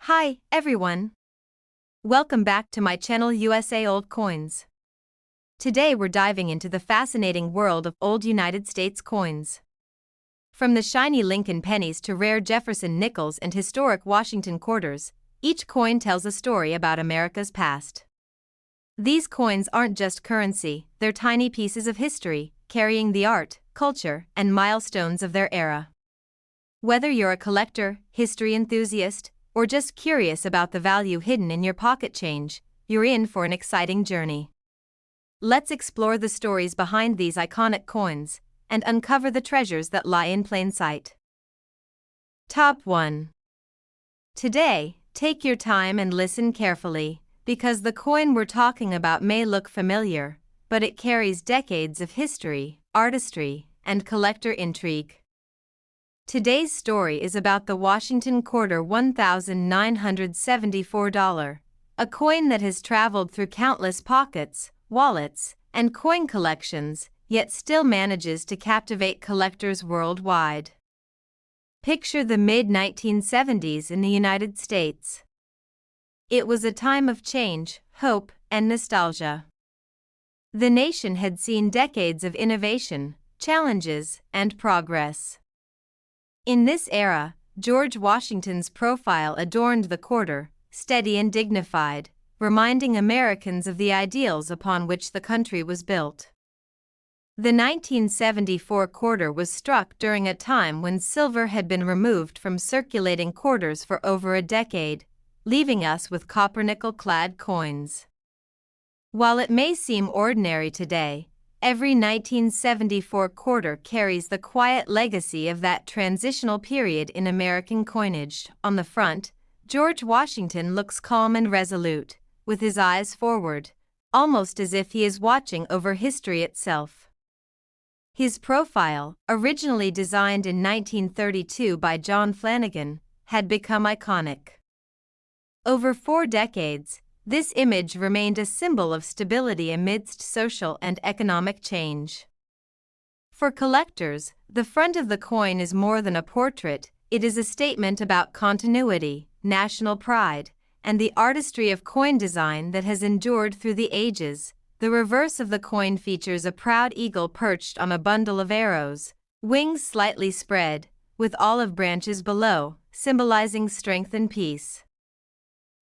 Hi, everyone. Welcome back to my channel USA Old Coins. Today we're diving into the fascinating world of old United States coins. From the shiny Lincoln pennies to rare Jefferson nickels and historic Washington quarters, each coin tells a story about America's past. These coins aren't just currency, they're tiny pieces of history, carrying the art, culture, and milestones of their era. Whether you're a collector, history enthusiast, or just curious about the value hidden in your pocket change, you're in for an exciting journey. Let's explore the stories behind these iconic coins and uncover the treasures that lie in plain sight. Top 1. Today, take your time and listen carefully, because the coin we're talking about may look familiar, but it carries decades of history, artistry, and collector intrigue. Today's story is about the Washington quarter $1,974, a coin that has traveled through countless pockets, wallets, and coin collections, yet still manages to captivate collectors worldwide. Picture the mid-1970s in the United States. It was a time of change, hope, and nostalgia. The nation had seen decades of innovation, challenges, and progress. In this era, George Washington's profile adorned the quarter, steady and dignified, reminding Americans of the ideals upon which the country was built. The 1974 quarter was struck during a time when silver had been removed from circulating quarters for over a decade, leaving us with copper-nickel-clad coins. While it may seem ordinary today, every 1974 quarter carries the quiet legacy of that transitional period in American coinage. On the front, George Washington looks calm and resolute, with his eyes forward, almost as if he is watching over history itself. His profile, originally designed in 1932 by John Flanagan, had become iconic. Over 4 decades, this image remained a symbol of stability amidst social and economic change. For collectors, the front of the coin is more than a portrait, it is a statement about continuity, national pride, and the artistry of coin design that has endured through the ages. The reverse of the coin features a proud eagle perched on a bundle of arrows, wings slightly spread, with olive branches below, symbolizing strength and peace.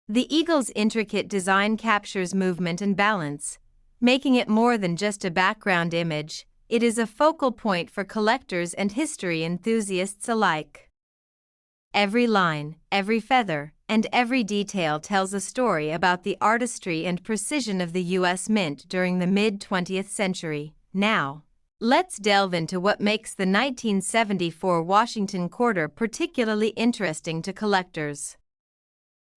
The eagle's intricate design captures movement and balance, making it more than just a background image, it is a focal point for collectors and history enthusiasts alike. Every line, every feather, and every detail tells a story about the artistry and precision of the U.S. Mint during the mid-20th century. Now, let's delve into what makes the 1974 Washington quarter particularly interesting to collectors.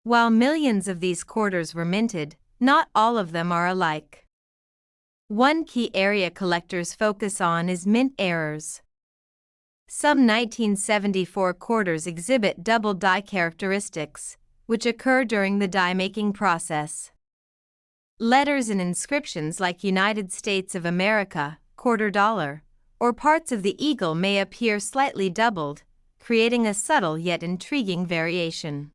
While millions of these quarters were minted, not all of them are alike. One key area collectors focus on is mint errors. Some 1974 quarters exhibit double die characteristics, which occur during the die-making process. Letters and inscriptions like United States of America, quarter dollar, or parts of the eagle may appear slightly doubled, creating a subtle yet intriguing variation.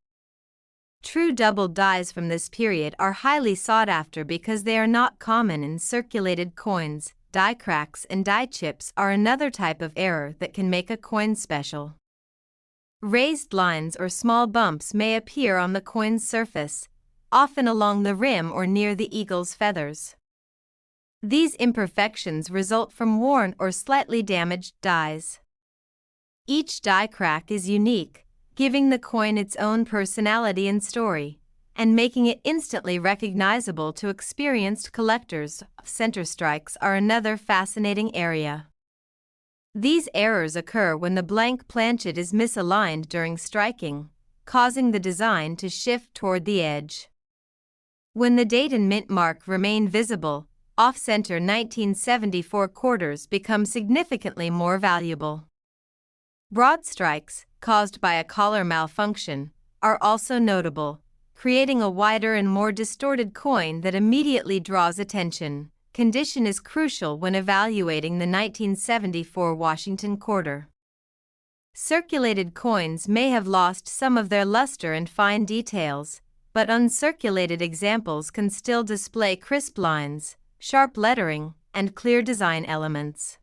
True double dies from this period are highly sought after because they are not common in circulated coins. Die cracks and die chips are another type of error that can make a coin special. Raised lines or small bumps may appear on the coin's surface, often along the rim or near the eagle's feathers. These imperfections result from worn or slightly damaged dies. Each die crack is unique, giving the coin its own personality and story, and making it instantly recognizable to experienced collectors. Center strikes are another fascinating area. These errors occur when the blank planchet is misaligned during striking, causing the design to shift toward the edge. When the date and mint mark remain visible, off-center 1974 quarters become significantly more valuable. Broad strikes, caused by a collar malfunction, are also notable, creating a wider and more distorted coin that immediately draws attention. Condition is crucial when evaluating the 1974 Washington quarter. Circulated coins may have lost some of their luster and fine details, but uncirculated examples can still display crisp lines, sharp lettering, and clear design elements.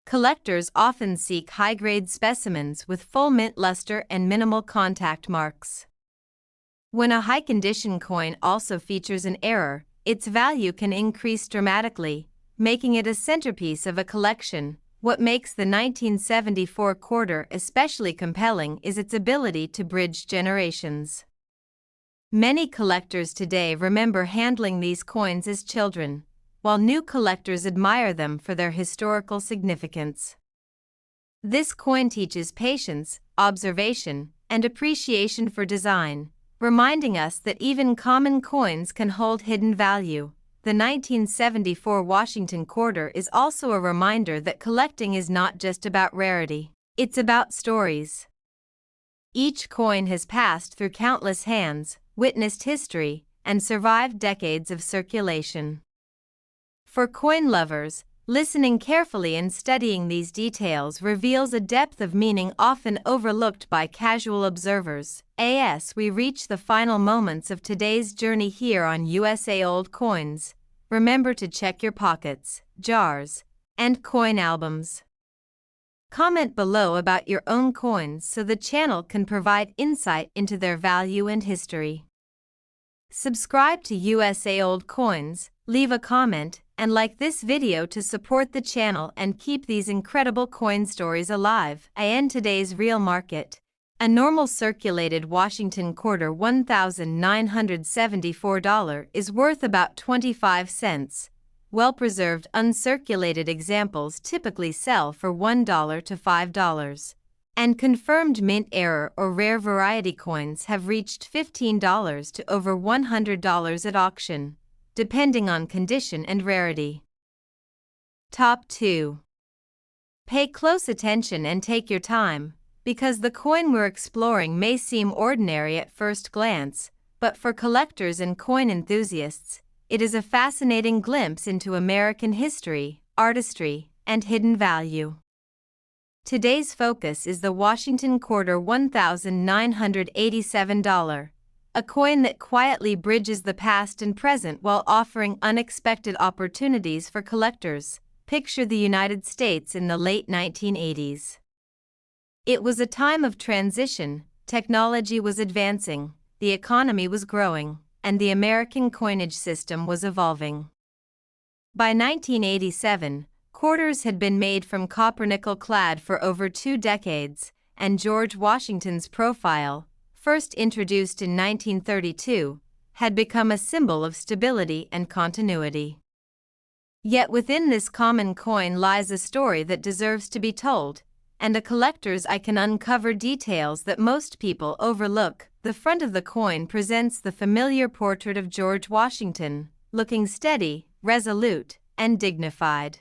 Collectors often seek high-grade specimens with full mint luster and minimal contact marks. When a high-condition coin also features an error, its value can increase dramatically, making it a centerpiece of a collection. What makes the 1974 quarter especially compelling is its ability to bridge generations. Many collectors today remember handling these coins as children, while new collectors admire them for their historical significance. This coin teaches patience, observation, and appreciation for design, reminding us that even common coins can hold hidden value. The 1974 Washington quarter is also a reminder that collecting is not just about rarity, it's about stories. Each coin has passed through countless hands, witnessed history, and survived decades of circulation. For coin lovers, listening carefully and studying these details reveals a depth of meaning often overlooked by casual observers. As we reach the final moments of today's journey here on USA Old Coins, remember to check your pockets, jars, and coin albums. Comment below about your own coins so the channel can provide insight into their value and history. Subscribe to USA Old Coins, leave a comment, and like this video to support the channel and keep these incredible coin stories alive. In today's real market, a normal circulated Washington quarter $1,974 is worth about 25 cents. Well-preserved uncirculated examples typically sell for $1 to $5. And confirmed mint error or rare variety coins have reached $15 to over $100 at auction, depending on condition and rarity. Top 2. Pay close attention and take your time, because the coin we're exploring may seem ordinary at first glance, but for collectors and coin enthusiasts, it is a fascinating glimpse into American history, artistry, and hidden value. Today's focus is the Washington quarter $1,987, a coin that quietly bridges the past and present while offering unexpected opportunities for collectors. Picture the United States in the late 1980s. It was a time of transition, technology was advancing, the economy was growing, and the American coinage system was evolving. By 1987, quarters had been made from copper-nickel clad for over 2 decades, and George Washington's profile, first introduced in 1932, had become a symbol of stability and continuity. Yet within this common coin lies a story that deserves to be told, and a collector's eye can uncover details that most people overlook. The front of the coin presents the familiar portrait of George Washington, looking steady, resolute, and dignified.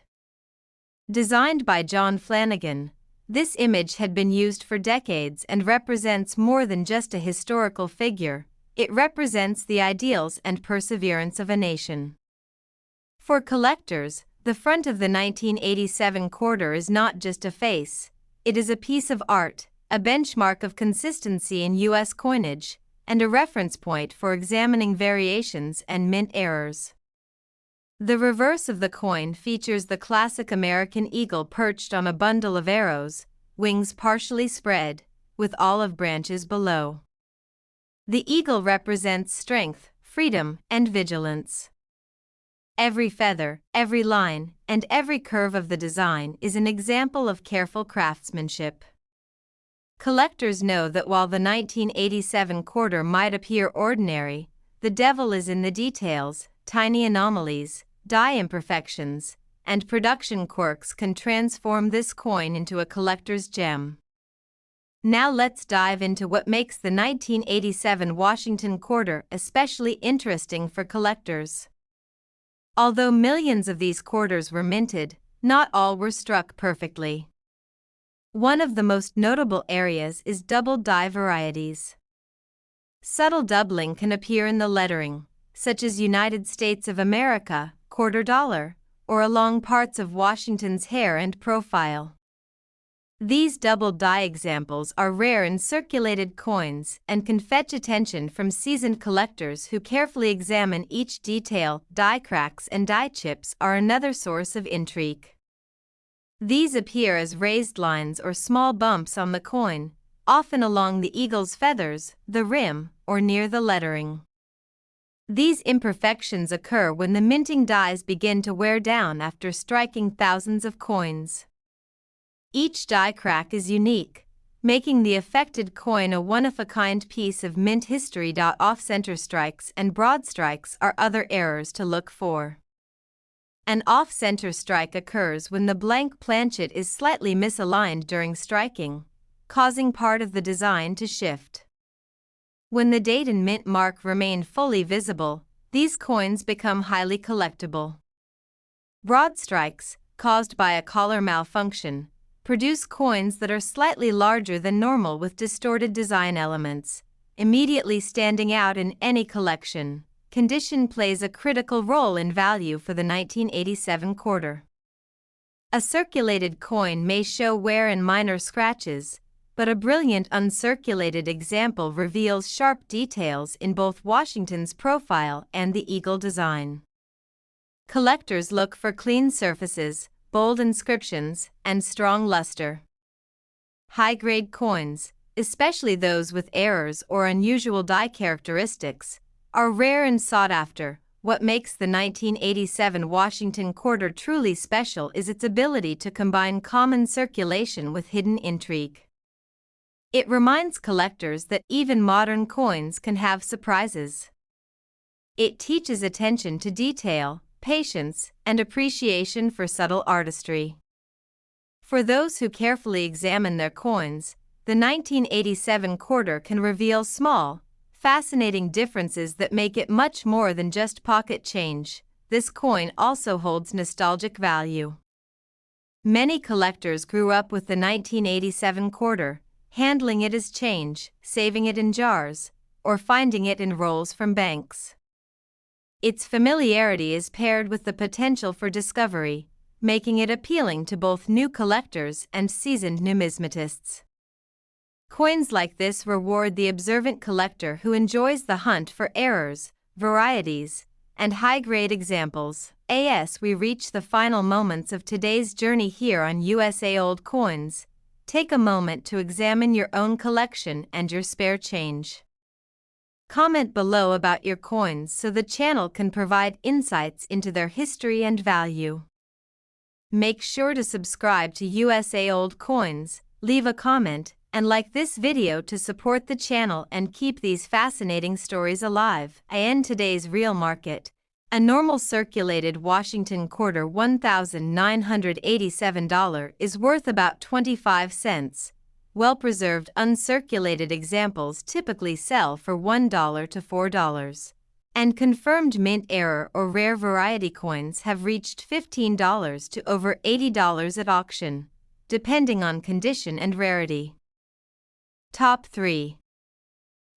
Designed by John Flanagan, this image had been used for decades and represents more than just a historical figure, it represents the ideals and perseverance of a nation. For collectors, the front of the 1987 quarter is not just a face, it is a piece of art, a benchmark of consistency in U.S. coinage, and a reference point for examining variations and mint errors. The reverse of the coin features the classic American eagle perched on a bundle of arrows, wings partially spread, with olive branches below. The eagle represents strength, freedom, and vigilance. Every feather, every line, and every curve of the design is an example of careful craftsmanship. Collectors know that while the 1987 quarter might appear ordinary, the devil is in the details. Tiny anomalies, die imperfections, and production quirks can transform this coin into a collector's gem. Now let's dive into what makes the 1987 Washington quarter especially interesting for collectors. Although millions of these quarters were minted, not all were struck perfectly. One of the most notable areas is double die varieties. Subtle doubling can appear in the lettering, such as United States of America, $quarter, or along parts of Washington's hair and profile. These double die examples are rare in circulated coins and can fetch attention from seasoned collectors who carefully examine each detail. Die cracks and die chips are another source of intrigue. These appear as raised lines or small bumps on the coin, often along the eagle's feathers, the rim, or near the lettering. These imperfections occur when the minting dies begin to wear down after striking thousands of coins. Each die crack is unique, making the affected coin a one-of-a-kind piece of mint history. Off-center strikes and broad strikes are other errors to look for. An off-center strike occurs when the blank planchet is slightly misaligned during striking, causing part of the design to shift. When the date and mint mark remain fully visible, these coins become highly collectible. Broad strikes, caused by a collar malfunction, produce coins that are slightly larger than normal with distorted design elements, immediately standing out in any collection. Condition plays a critical role in value for the 1987 quarter. A circulated coin may show wear and minor scratches, but a brilliant uncirculated example reveals sharp details in both Washington's profile and the eagle design. Collectors look for clean surfaces, bold inscriptions, and strong luster. High-grade coins, especially those with errors or unusual die characteristics, are rare and sought after. What makes the 1987 Washington quarter truly special is its ability to combine common circulation with hidden intrigue. It reminds collectors that even modern coins can have surprises. It teaches attention to detail, patience, and appreciation for subtle artistry. For those who carefully examine their coins, the 1987 quarter can reveal small, fascinating differences that make it much more than just pocket change. This coin also holds nostalgic value. Many collectors grew up with the 1987 quarter, handling it as change, saving it in jars, or finding it in rolls from banks. Its familiarity is paired with the potential for discovery, making it appealing to both new collectors and seasoned numismatists. Coins like this reward the observant collector who enjoys the hunt for errors, varieties, and high-grade examples. As we reach the final moments of today's journey here on USA Old Coins, take a moment to examine your own collection and your spare change. Comment below about your coins so the channel can provide insights into their history and value. Make sure to subscribe to USA Old Coins, leave a comment, and like this video to support the channel and keep these fascinating stories alive. In today's real market, a normal circulated Washington quarter $1,987 is worth about 25 cents. Well-preserved uncirculated examples typically sell for $1 to $4. And confirmed mint error or rare variety coins have reached $15 to over $80 at auction, depending on condition and rarity. Top 3.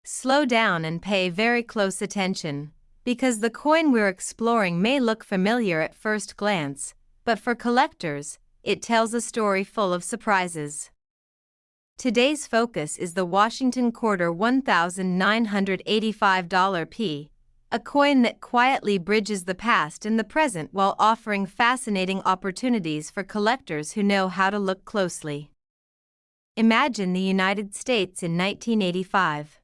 Slow down and pay very close attention, because the coin we're exploring may look familiar at first glance, but for collectors, it tells a story full of surprises. Today's focus is the Washington quarter $1,985 P, a coin that quietly bridges the past and the present while offering fascinating opportunities for collectors who know how to look closely. Imagine the United States in 1985.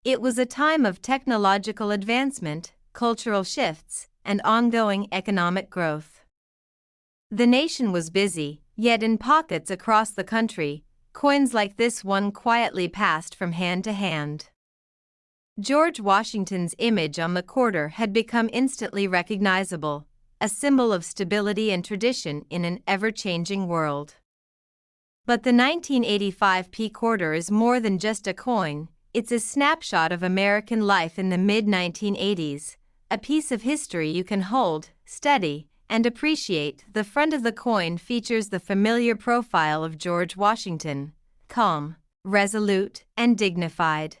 It was a time of technological advancement, cultural shifts, and ongoing economic growth. The nation was busy, yet in pockets across the country, coins like this one quietly passed from hand to hand. George Washington's image on the quarter had become instantly recognizable, a symbol of stability and tradition in an ever-changing world. But the 1985 P quarter is more than just a coin, it's a snapshot of American life in the mid-1980s, a piece of history you can hold, study, and appreciate. The front of the coin features the familiar profile of George Washington, calm, resolute, and dignified.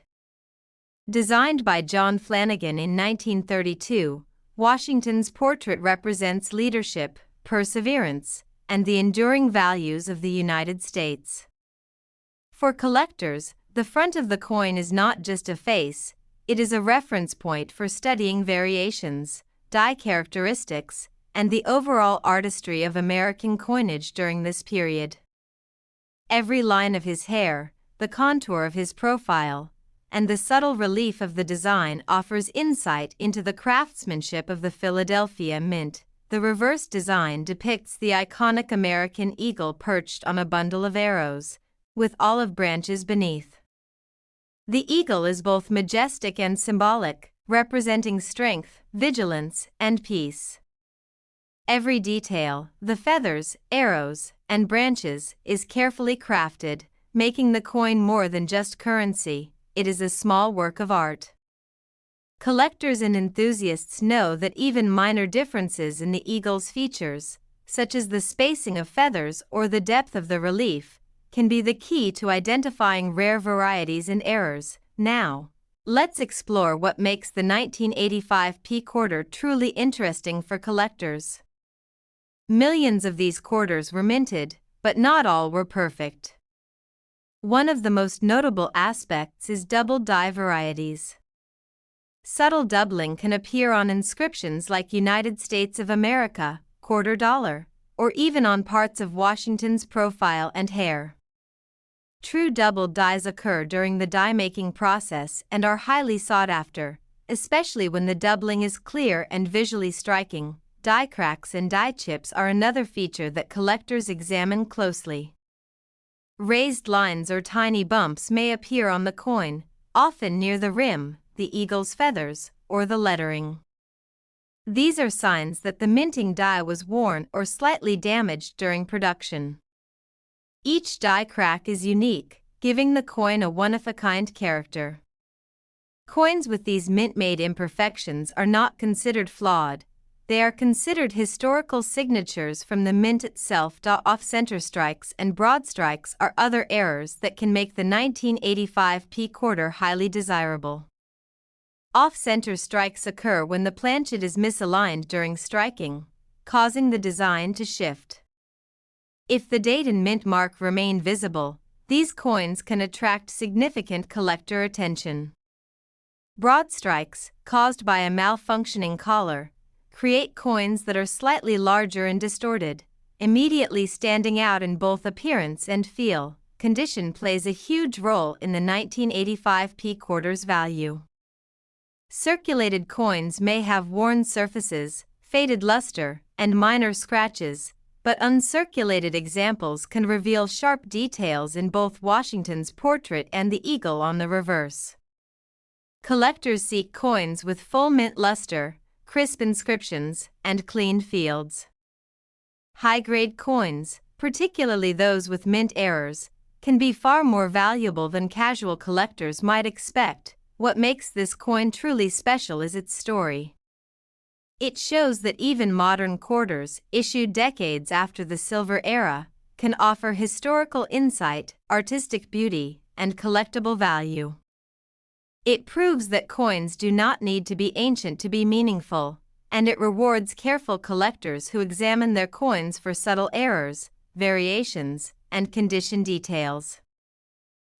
Designed by John Flanagan in 1932, Washington's portrait represents leadership, perseverance, and the enduring values of the United States. For collectors, the front of the coin is not just a face, it is a reference point for studying variations, die characteristics, and the overall artistry of American coinage during this period. Every line of his hair, the contour of his profile, and the subtle relief of the design offers insight into the craftsmanship of the Philadelphia Mint. The reverse design depicts the iconic American eagle perched on a bundle of arrows, with olive branches beneath. The eagle is both majestic and symbolic, representing strength, vigilance, and peace. Every detail, the feathers, arrows, and branches, is carefully crafted, making the coin more than just currency. It is a small work of art. Collectors and enthusiasts know that even minor differences in the eagle's features, such as the spacing of feathers or the depth of the relief, can be the key to identifying rare varieties and errors. Now, let's explore what makes the 1985 P quarter truly interesting for collectors. Millions of these quarters were minted, but not all were perfect. One of the most notable aspects is double die varieties. Subtle doubling can appear on inscriptions like United States of America, quarter dollar, or even on parts of Washington's profile and hair. True double dies occur during the die-making process and are highly sought after, especially when the doubling is clear and visually striking. Die cracks and die chips are another feature that collectors examine closely. Raised lines or tiny bumps may appear on the coin, often near the rim, the eagle's feathers, or the lettering. These are signs that the minting die was worn or slightly damaged during production. Each die crack is unique, giving the coin a one-of-a-kind character. Coins with these mint-made imperfections are not considered flawed. They are considered historical signatures from the mint itself. Off-center strikes and broad strikes are other errors that can make the 1985 P quarter highly desirable. Off-center strikes occur when the planchet is misaligned during striking, causing the design to shift. If the date and mint mark remain visible, these coins can attract significant collector attention. Broad strikes, caused by a malfunctioning collar, create coins that are slightly larger and distorted, immediately standing out in both appearance and feel. Condition plays a huge role in the 1985 P quarter's value. Circulated coins may have worn surfaces, faded luster, and minor scratches, but uncirculated examples can reveal sharp details in both Washington's portrait and the eagle on the reverse. Collectors seek coins with full mint luster, crisp inscriptions, and clean fields. High-grade coins, particularly those with mint errors, can be far more valuable than casual collectors might expect. What makes this coin truly special is its story. It shows that even modern quarters, issued decades after the silver era, can offer historical insight, artistic beauty, and collectible value. It proves that coins do not need to be ancient to be meaningful, and it rewards careful collectors who examine their coins for subtle errors, variations, and condition details.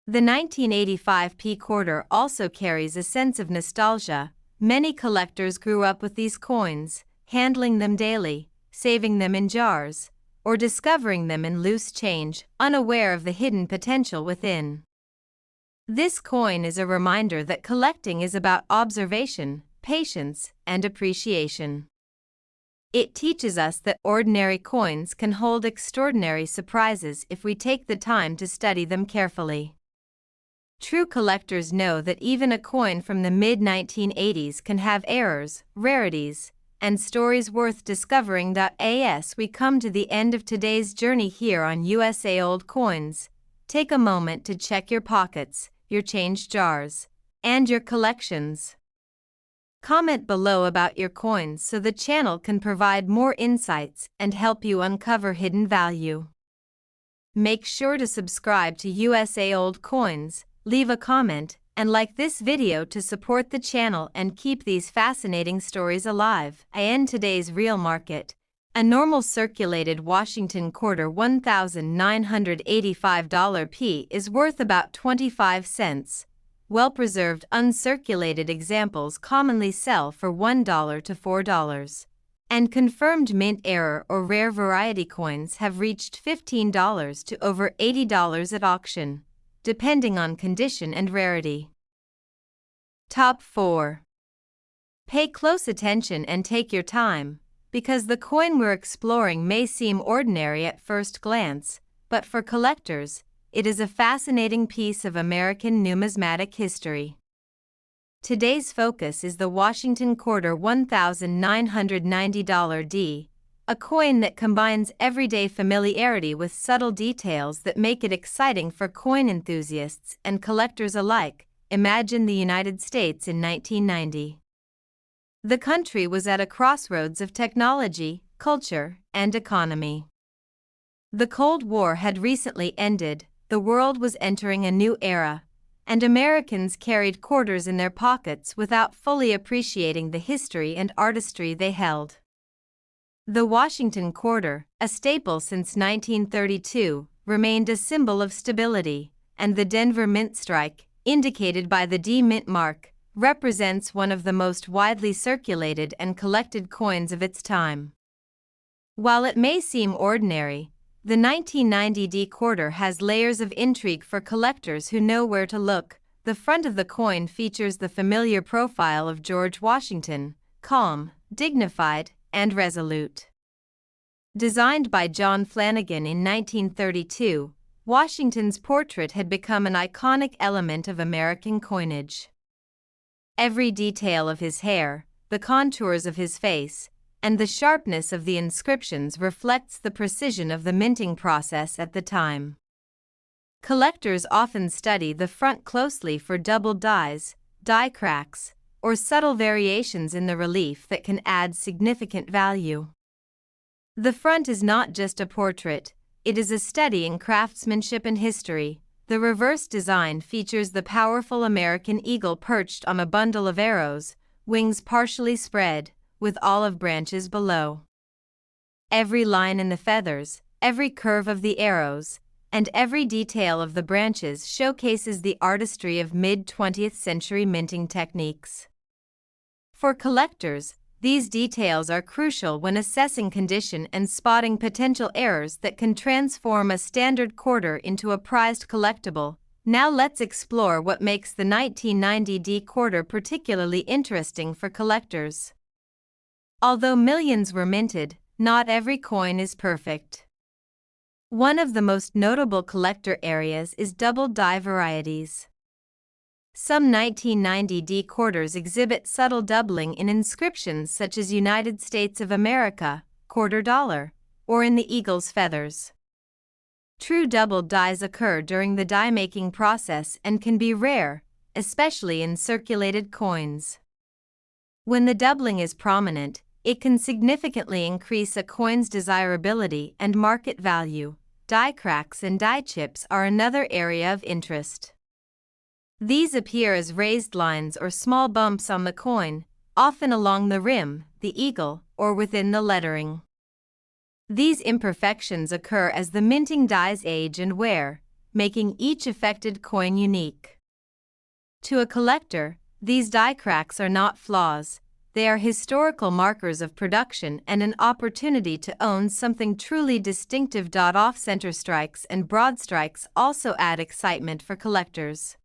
The 1985 P quarter also carries a sense of nostalgia. Many collectors grew up with these coins, handling them daily, saving them in jars, or discovering them in loose change, unaware of the hidden potential within. This coin is a reminder that collecting is about observation, patience, and appreciation. It teaches us that ordinary coins can hold extraordinary surprises if we take the time to study them carefully. True collectors know that even a coin from the mid-1980s can have errors, rarities, and stories worth discovering. As we come to the end of today's journey here on USA Old Coins, take a moment to check your pockets, your change jars, and your collections. Comment below about your coins so the channel can provide more insights and help you uncover hidden value. Make sure to subscribe to USA Old Coins, leave a comment, and like this video to support the channel and keep these fascinating stories alive. I end today's real market. A normal circulated Washington quarter $1,985 P is worth about 25 cents. Well-preserved uncirculated examples commonly sell for $1 to $4. And confirmed mint error or rare variety coins have reached $15 to over $80 at auction, depending on condition and rarity. Top 4. Pay close attention and take your time, because the coin we're exploring may seem ordinary at first glance, but for collectors, it is a fascinating piece of American numismatic history. Today's focus is the Washington quarter $1,990 D, a coin that combines everyday familiarity with subtle details that make it exciting for coin enthusiasts and collectors alike. Imagine the United States in 1990. The country was at a crossroads of technology, culture, and economy. The Cold War had recently ended, the world was entering a new era, and Americans carried quarters in their pockets without fully appreciating the history and artistry they held. The Washington quarter, a staple since 1932, remained a symbol of stability, and the Denver Mint strike, indicated by the D Mint mark, represents one of the most widely circulated and collected coins of its time. While it may seem ordinary, the 1990 D quarter has layers of intrigue for collectors who know where to look. The front of the coin features the familiar profile of George Washington, calm, dignified, and resolute. Designed by John Flanagan in 1932, Washington's portrait had become an iconic element of American coinage. Every detail of his hair, the contours of his face, and the sharpness of the inscriptions reflects the precision of the minting process at the time. Collectors often study the front closely for doubled dies, die cracks, or subtle variations in the relief that can add significant value. The front is not just a portrait, it is a study in craftsmanship and history. The reverse design features the powerful American eagle perched on a bundle of arrows, wings partially spread, with olive branches below. Every line in the feathers, every curve of the arrows, and every detail of the branches showcases the artistry of mid-20th century minting techniques. For collectors, these details are crucial when assessing condition and spotting potential errors that can transform a standard quarter into a prized collectible. Now let's explore what makes the 1990 D quarter particularly interesting for collectors. Although millions were minted, not every coin is perfect. One of the most notable collector areas is double die varieties. Some 1990 D quarters exhibit subtle doubling in inscriptions such as United States of America, $quarter, or in the eagle's feathers. True doubled dies occur during the die-making process and can be rare, especially in circulated coins. When the doubling is prominent, it can significantly increase a coin's desirability and market value. Die cracks and die chips are another area of interest. These appear as raised lines or small bumps on the coin, often along the rim, the eagle, or within the lettering. These imperfections occur as the minting dies age and wear, making each affected coin unique. To a collector, these die cracks are not flaws, they are historical markers of production and an opportunity to own something truly distinctive. Off-center strikes and broad strikes also add excitement for collectors.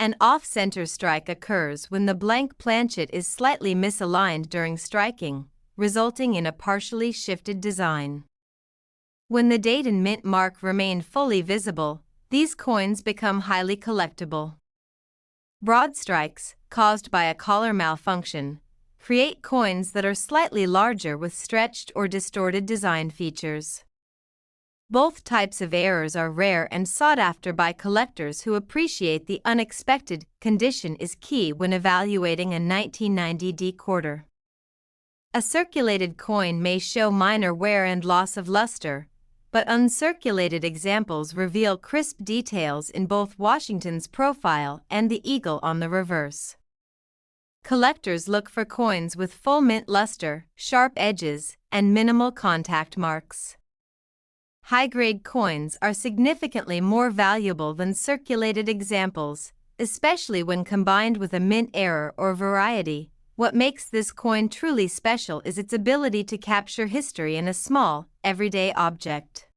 An off-center strike occurs when the blank planchet is slightly misaligned during striking, resulting in a partially shifted design. When the date and mint mark remain fully visible, these coins become highly collectible. Broad strikes, caused by a collar malfunction, create coins that are slightly larger with stretched or distorted design features. Both types of errors are rare and sought after by collectors who appreciate the unexpected. Condition is key when evaluating a 1990 D quarter. A circulated coin may show minor wear and loss of luster, but uncirculated examples reveal crisp details in both Washington's profile and the eagle on the reverse. Collectors look for coins with full mint luster, sharp edges, and minimal contact marks. High-grade coins are significantly more valuable than circulated examples, especially when combined with a mint error or variety. What makes this coin truly special is its ability to capture history in a small, everyday object.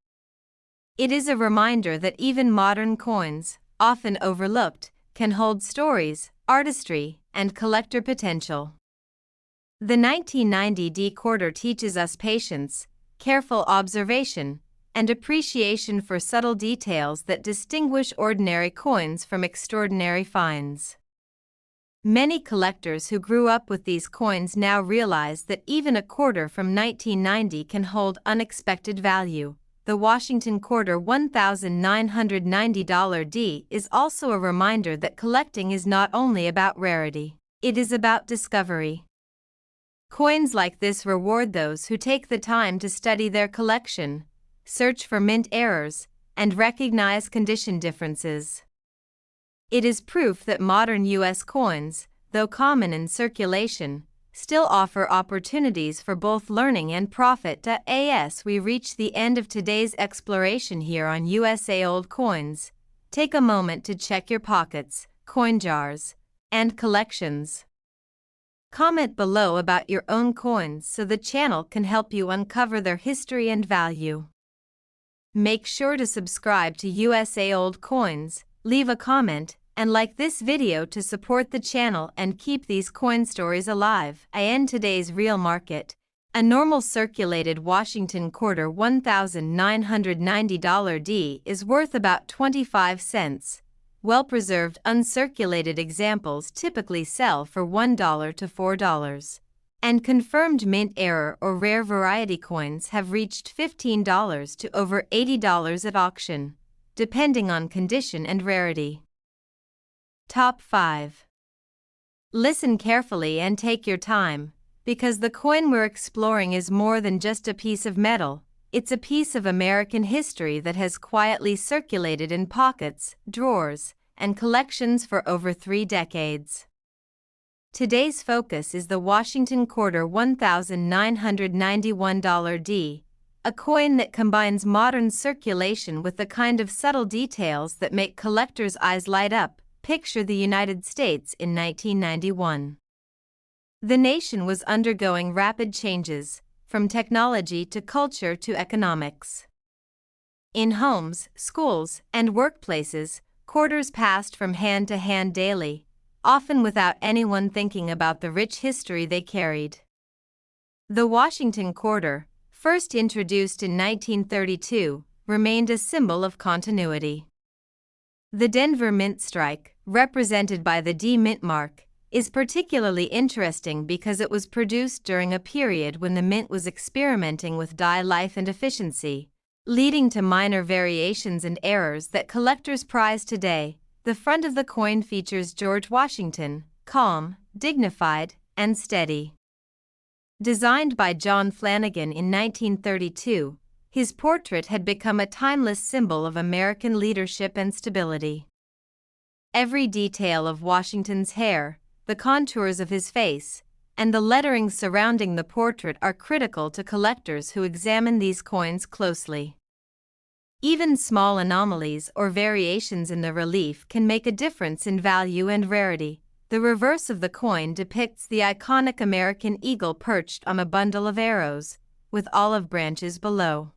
It is a reminder that even modern coins, often overlooked, can hold stories, artistry, and collector potential. The 1990 D quarter teaches us patience, careful observation, and appreciation for subtle details that distinguish ordinary coins from extraordinary finds. Many collectors who grew up with these coins now realize that even a quarter from 1990 can hold unexpected value. The Washington Quarter $1,990 D is also a reminder that collecting is not only about rarity, it is about discovery. Coins like this reward those who take the time to study their collection, search for mint errors, and recognize condition differences. It is proof that modern U.S. coins, though common in circulation, still offer opportunities for both learning and profit. As we reach the end of today's exploration here on USA Old Coins, take a moment to check your pockets, coin jars, and collections. Comment below about your own coins so the channel can help you uncover their history and value. Make sure to subscribe to USA Old Coins, leave a comment, and like this video to support the channel and keep these coin stories alive. In today's real market, a normal circulated Washington quarter $1,990 D is worth about 25 cents. Well-preserved uncirculated examples typically sell for $1 to $4. And confirmed mint error or rare variety coins have reached $15 to over $80 at auction, depending on condition and rarity. Top 5. Listen carefully and take your time, because the coin we're exploring is more than just a piece of metal. It's a piece of American history that has quietly circulated in pockets, drawers, and collections for over 3 decades. Today's focus is the Washington Quarter $1,991 D, a coin that combines modern circulation with the kind of subtle details that make collectors' eyes light up. Picture the United States in 1991. The nation was undergoing rapid changes, from technology to culture to economics. In homes, schools, and workplaces, quarters passed from hand to hand daily, often without anyone thinking about the rich history they carried. The Washington Quarter, first introduced in 1932, remained a symbol of continuity. The Denver Mint Strike, represented by the D mint mark, is particularly interesting because it was produced during a period when the mint was experimenting with die life and efficiency, leading to minor variations and errors that collectors prize today. The front of the coin features George Washington, calm, dignified, and steady. Designed by John Flanagan in 1932, his portrait had become a timeless symbol of American leadership and stability. Every detail of Washington's hair, the contours of his face, and the lettering surrounding the portrait are critical to collectors who examine these coins closely. Even small anomalies or variations in the relief can make a difference in value and rarity. The reverse of the coin depicts the iconic American eagle perched on a bundle of arrows, with olive branches below.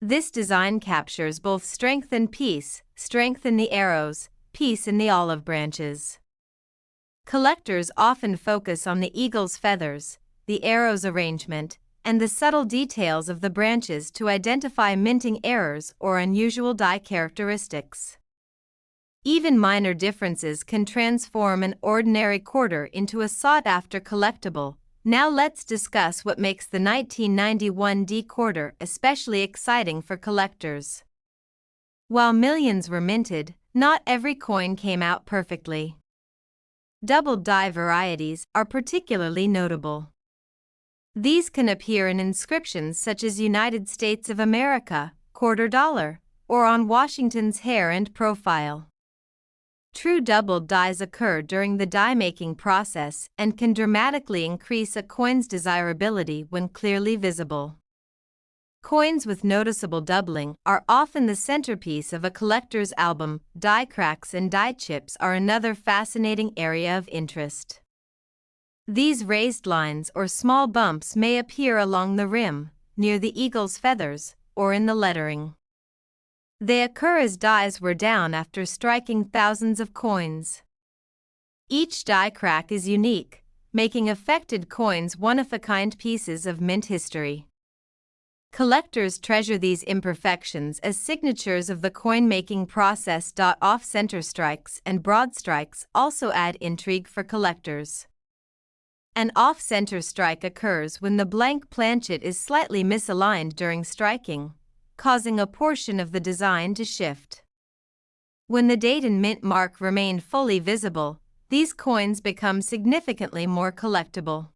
This design captures both strength and peace, strength in the arrows, peace in the olive branches. Collectors often focus on the eagle's feathers, the arrow's arrangement, and the subtle details of the branches to identify minting errors or unusual die characteristics. Even minor differences can transform an ordinary quarter into a sought-after collectible. Now let's discuss what makes the 1991 D quarter especially exciting for collectors. While millions were minted, not every coin came out perfectly. Double die varieties are particularly notable. These can appear in inscriptions such as United States of America, $quarter, or on Washington's hair and profile. True doubled dies occur during the die-making process and can dramatically increase a coin's desirability when clearly visible. Coins with noticeable doubling are often the centerpiece of a collector's album. Die cracks and die chips are another fascinating area of interest. These raised lines or small bumps may appear along the rim, near the eagle's feathers, or in the lettering. They occur as dies wear down after striking thousands of coins. Each die crack is unique, making affected coins one-of-a-kind pieces of mint history. Collectors treasure these imperfections as signatures of the coin-making process. Off-center strikes and broad strikes also add intrigue for collectors. An off-center strike occurs when the blank planchet is slightly misaligned during striking, causing a portion of the design to shift. When the date and mint mark remain fully visible, these coins become significantly more collectible.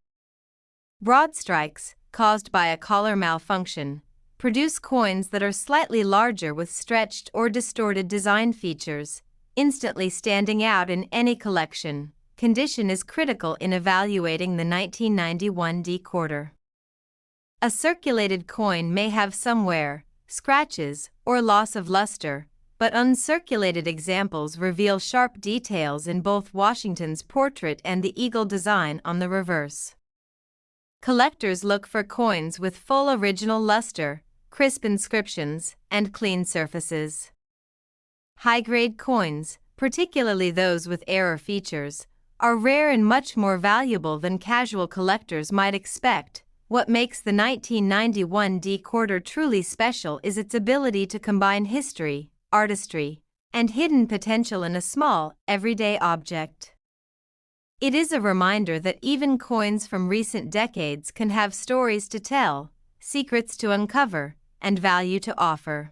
Broad strikes, caused by a collar malfunction, produce coins that are slightly larger with stretched or distorted design features, instantly standing out in any collection. Condition is critical in evaluating the 1991 D quarter. A circulated coin may have some wear, scratches, or loss of luster, but uncirculated examples reveal sharp details in both Washington's portrait and the eagle design on the reverse. Collectors look for coins with full original luster, crisp inscriptions, and clean surfaces. High-grade coins, particularly those with error features, are rare and much more valuable than casual collectors might expect. What makes the 1991 D quarter truly special is its ability to combine history, artistry, and hidden potential in a small, everyday object. It is a reminder that even coins from recent decades can have stories to tell, secrets to uncover, and value to offer.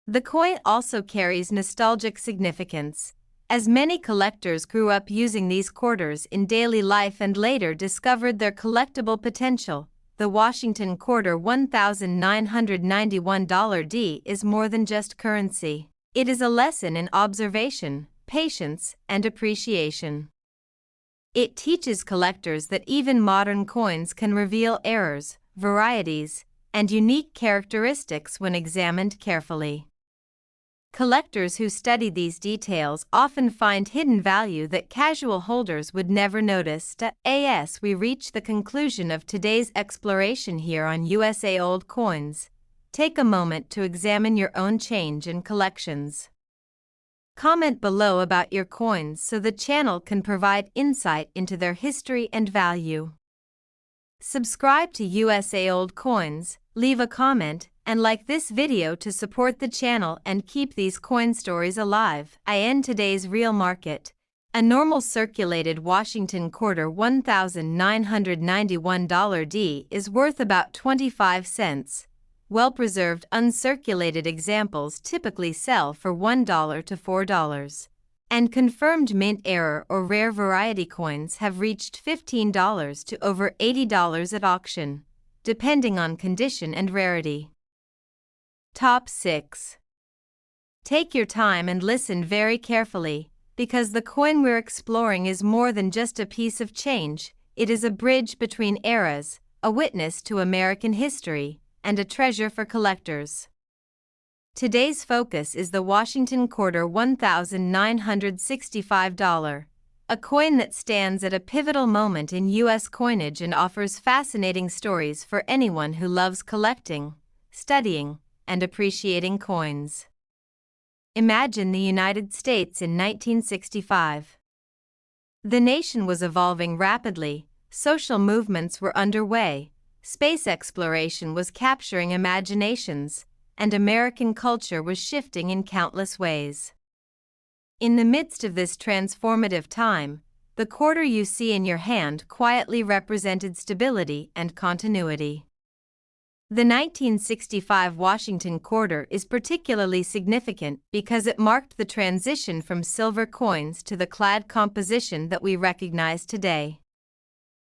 The coin also carries nostalgic significance, as many collectors grew up using these quarters in daily life and later discovered their collectible potential. The Washington quarter $1,991 D is more than just currency. It is a lesson in observation, patience, and appreciation. It teaches collectors that even modern coins can reveal errors, varieties, and unique characteristics when examined carefully. Collectors who study these details often find hidden value that casual holders would never notice. We reach the conclusion of today's exploration here on USA Old Coins. Take a moment to examine your own change in collections. Comment below about your coins so the channel can provide insight into their history and value. Subscribe to USA Old Coins, leave a comment, and like this video to support the channel and keep these coin stories alive. I end today's real market. A normal circulated Washington quarter $1,991 D is worth about 25 cents. Well-preserved uncirculated examples typically sell for $1 to $4, and confirmed mint error or rare variety coins have reached $15 to over $80 at auction, depending on condition and rarity. Top 6. Take your time and listen very carefully, because the coin we're exploring is more than just a piece of change. It is a bridge between eras, a witness to American history, and a treasure for collectors. Today's focus is the Washington quarter $1,965, a coin that stands at a pivotal moment in U.S. coinage and offers fascinating stories for anyone who loves collecting, studying, and appreciating coins. Imagine the United States in 1965. The nation was evolving rapidly, social movements were underway, space exploration was capturing imaginations, and American culture was shifting in countless ways. In the midst of this transformative time, the quarter you see in your hand quietly represented stability and continuity. The 1965 Washington quarter is particularly significant because it marked the transition from silver coins to the clad composition that we recognize today.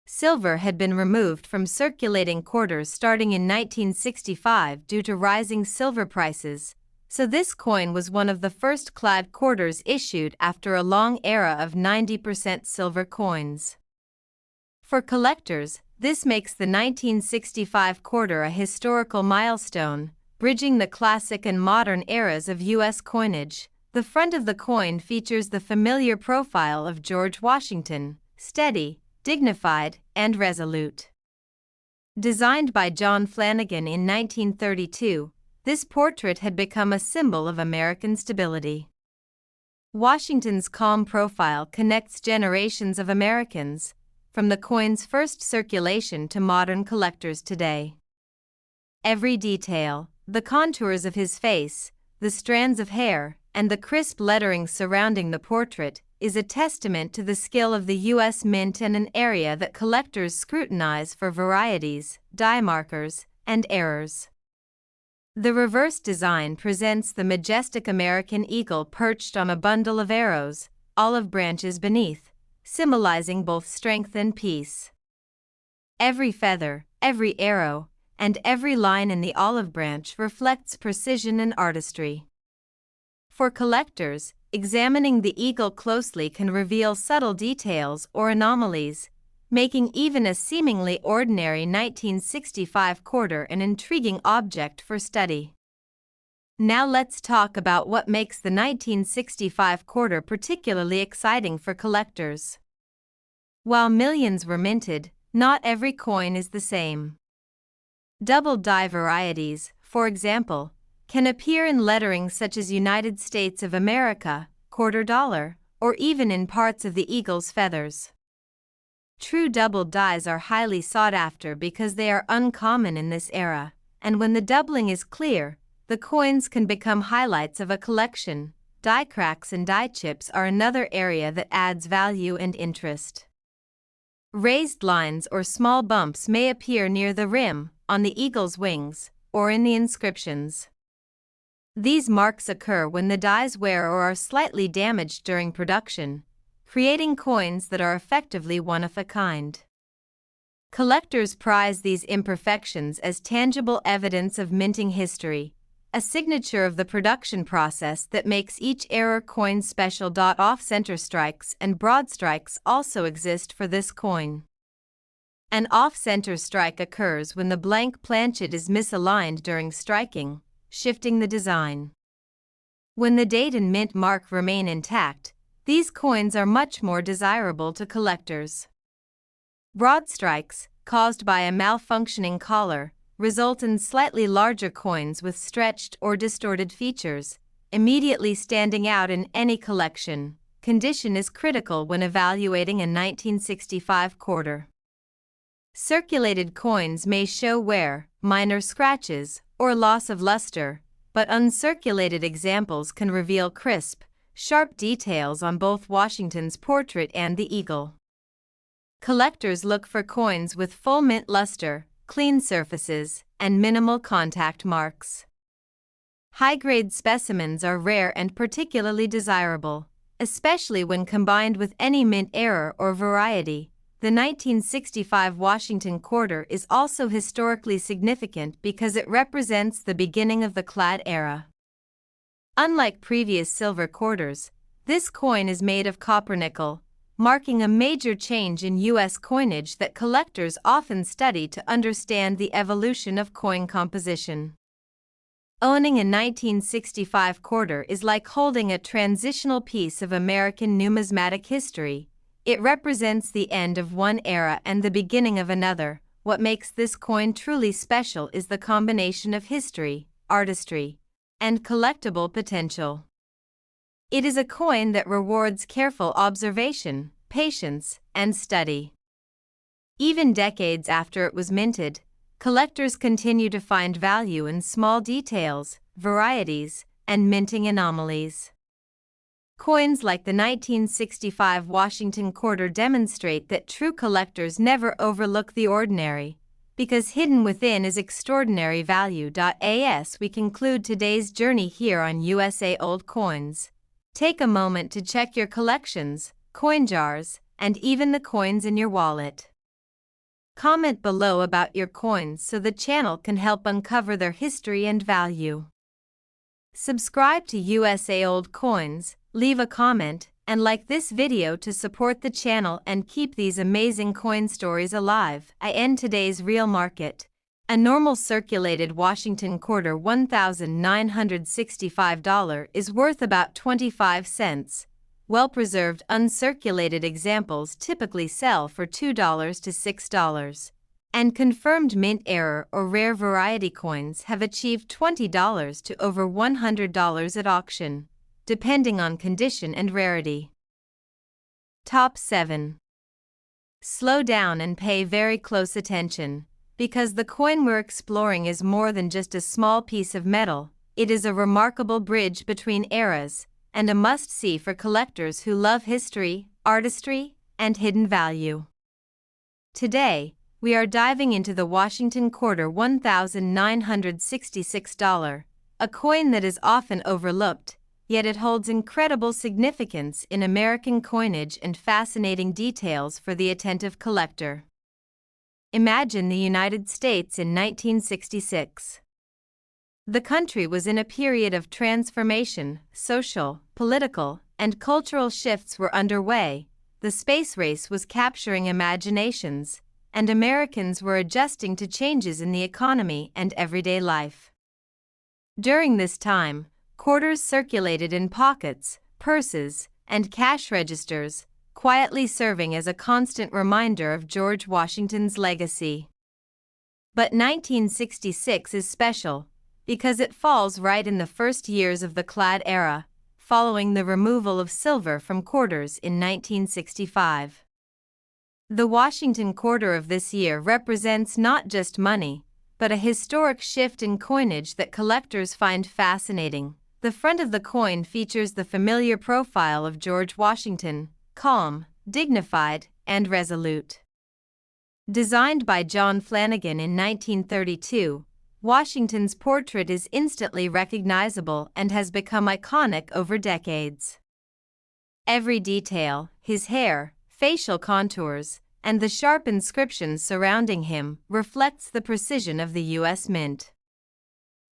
Silver had been removed from circulating quarters starting in 1965 due to rising silver prices, so this coin was one of the first clad quarters issued after a long era of 90% silver coins. For collectors, this makes the 1965 quarter a historical milestone, bridging the classic and modern eras of U.S. coinage. The front of the coin features the familiar profile of George Washington, steady, dignified, and resolute. Designed by John Flanagan in 1932, this portrait had become a symbol of American stability. Washington's calm profile connects generations of Americans, from the coin's first circulation to modern collectors today. Every detail, the contours of his face, the strands of hair, and the crisp lettering surrounding the portrait, is a testament to the skill of the U.S. Mint and an area that collectors scrutinize for varieties, die markers, and errors. The reverse design presents the majestic American eagle perched on a bundle of arrows, olive branches beneath, symbolizing both strength and peace. Every feather, every arrow, and every line in the olive branch reflects precision and artistry. For collectors, examining the eagle closely can reveal subtle details or anomalies, making even a seemingly ordinary 1965 quarter an intriguing object for study. Now let's talk about what makes the 1965 quarter particularly exciting for collectors. While millions were minted, not every coin is the same. Double die varieties, for example, can appear in lettering such as United States of America, quarter dollar, or even in parts of the eagle's feathers. True double dies are highly sought after because they are uncommon in this era, and when the doubling is clear, the coins can become highlights of a collection. Die cracks and die chips are another area that adds value and interest. Raised lines or small bumps may appear near the rim, on the eagle's wings, or in the inscriptions. These marks occur when the dies wear or are slightly damaged during production, creating coins that are effectively one of a kind. Collectors prize these imperfections as tangible evidence of minting history, a signature of the production process that makes each error coin special. Off-center strikes and broad strikes also exist for this coin. An off-center strike occurs when the blank planchet is misaligned during striking, shifting the design. When the date and mint mark remain intact, these coins are much more desirable to collectors. Broad strikes, caused by a malfunctioning collar, result in slightly larger coins with stretched or distorted features, immediately standing out in any collection. Condition is critical when evaluating a 1965 quarter. Circulated coins may show wear, minor scratches, or loss of luster, but uncirculated examples can reveal crisp, sharp details on both Washington's portrait and the eagle. Collectors look for coins with full mint luster, clean surfaces, and minimal contact marks. High-grade specimens are rare and particularly desirable, especially when combined with any mint error or variety. The 1965 Washington quarter is also historically significant because it represents the beginning of the clad era. Unlike previous silver quarters, this coin is made of copper nickel, marking a major change in U.S. coinage that collectors often study to understand the evolution of coin composition. Owning a 1965 quarter is like holding a transitional piece of American numismatic history. It represents the end of one era and the beginning of another. What makes this coin truly special is the combination of history, artistry, and collectible potential. It is a coin that rewards careful observation, patience, and study. Even decades after it was minted, collectors continue to find value in small details, varieties, and minting anomalies. Coins like the 1965 Washington quarter demonstrate that true collectors never overlook the ordinary, because hidden within is extraordinary value. As we conclude today's journey here on USA Old Coins, take a moment to check your collections, coin jars, and even the coins in your wallet. Comment below about your coins so the channel can help uncover their history and value. Subscribe to USA Old Coins, leave a comment, and like this video to support the channel and keep these amazing coin stories alive. I end today's real market. A normal circulated Washington quarter $1,965 is worth about 25 cents. Well-preserved uncirculated examples typically sell for $2 to $6. And confirmed mint error or rare variety coins have achieved $20 to over $100 at auction, depending on condition and rarity. Top 7. Slow down and pay very close attention, because the coin we're exploring is more than just a small piece of metal. It is a remarkable bridge between eras, and a must-see for collectors who love history, artistry, and hidden value. Today, we are diving into the Washington quarter $1,966, a coin that is often overlooked, yet it holds incredible significance in American coinage and fascinating details for the attentive collector. Imagine the United States in 1966. The country was in a period of transformation. Social, political, and cultural shifts were underway. The space race was capturing imaginations, and Americans were adjusting to changes in the economy and everyday life. During this time, quarters circulated in pockets, purses, and cash registers, quietly serving as a constant reminder of George Washington's legacy. But 1966 is special, because it falls right in the first years of the clad era, following the removal of silver from quarters in 1965. The Washington quarter of this year represents not just money, but a historic shift in coinage that collectors find fascinating. The front of the coin features the familiar profile of George Washington, calm, dignified, and resolute. Designed by John Flanagan in 1932, Washington's portrait is instantly recognizable and has become iconic over decades. Every detail, his hair, facial contours, and the sharp inscriptions surrounding him, reflects the precision of the U.S. Mint.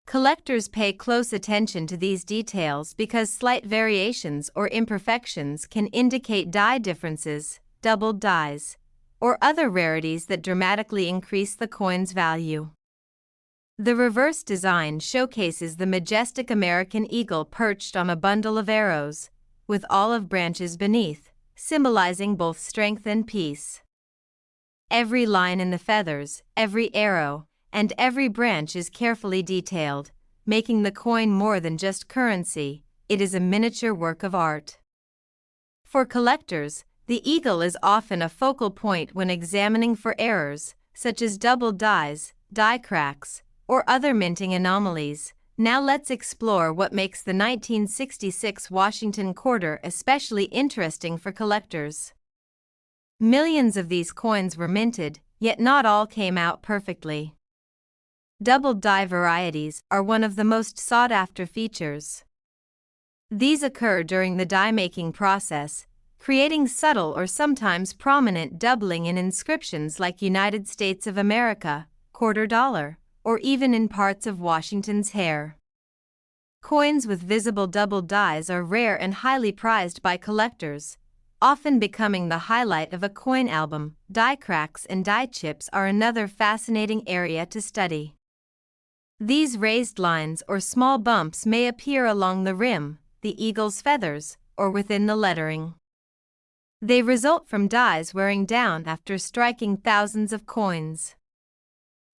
Collectors pay close attention to these details because slight variations or imperfections can indicate die differences, doubled dies, or other rarities that dramatically increase the coin's value. The reverse design showcases the majestic American eagle perched on a bundle of arrows, with olive branches beneath, symbolizing both strength and peace. Every line in the feathers, every arrow, and every branch is carefully detailed, making the coin more than just currency. It is a miniature work of art. For collectors, the eagle is often a focal point when examining for errors, such as doubled dies, die cracks, or other minting anomalies. Now let's explore what makes the 1966 Washington quarter especially interesting for collectors. Millions of these coins were minted, yet not all came out perfectly. Doubled die varieties are one of the most sought-after features. These occur during the die-making process, creating subtle or sometimes prominent doubling in inscriptions like United States of America, quarter dollar, or even in parts of Washington's hair. Coins with visible doubled dies are rare and highly prized by collectors, often becoming the highlight of a coin album. Die cracks and die chips are another fascinating area to study. These raised lines or small bumps may appear along the rim, the eagle's feathers, or within the lettering. They result from dies wearing down after striking thousands of coins.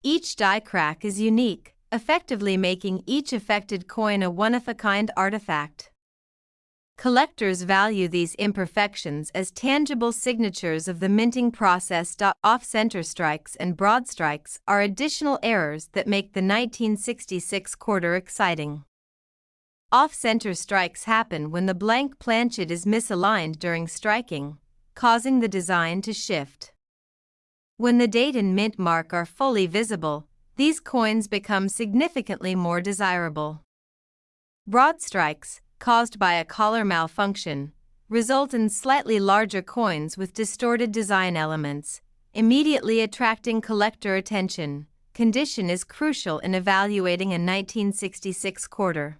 Each die crack is unique, effectively making each affected coin a one-of-a-kind artifact. Collectors value these imperfections as tangible signatures of the minting process. Off-center strikes and broad strikes are additional errors that make the 1966 quarter exciting. Off-center strikes happen when the blank planchet is misaligned during striking, causing the design to shift. When the date and mint mark are fully visible, these coins become significantly more desirable. Broad strikes, caused by a collar malfunction, result in slightly larger coins with distorted design elements, immediately attracting collector attention. Condition is crucial in evaluating a 1966 quarter.